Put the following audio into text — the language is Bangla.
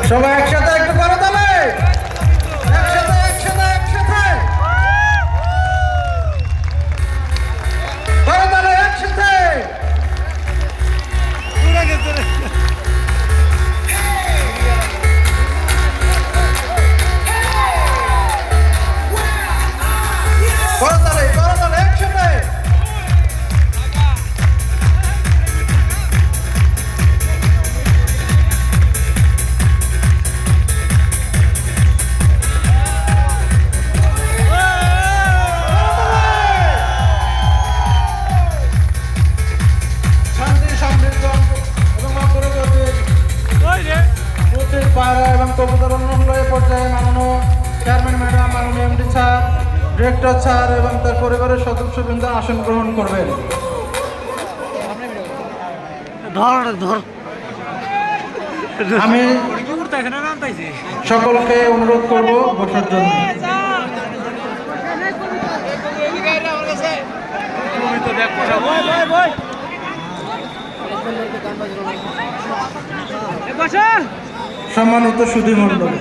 সবাই একসাথে একটু করো তাহলে একসাথে একসাথে একসাথে করো তাহলে একসাথে করো তাহলে একসাথে পায়রা এবং কবুতর উন্নয়ন পর্যায়ে মাননীয় চেয়ারম্যান ম্যাডাম, মাননীয় এমডি স্যার, ডিরেক্টর স্যার এবং তার পরিবারের সদস্যবৃন্দ আসন গ্রহণ করবেন। আমি সকলকে অনুরোধ করব বসার জন্য। সম্মানিত সুধী মণ্ডলী,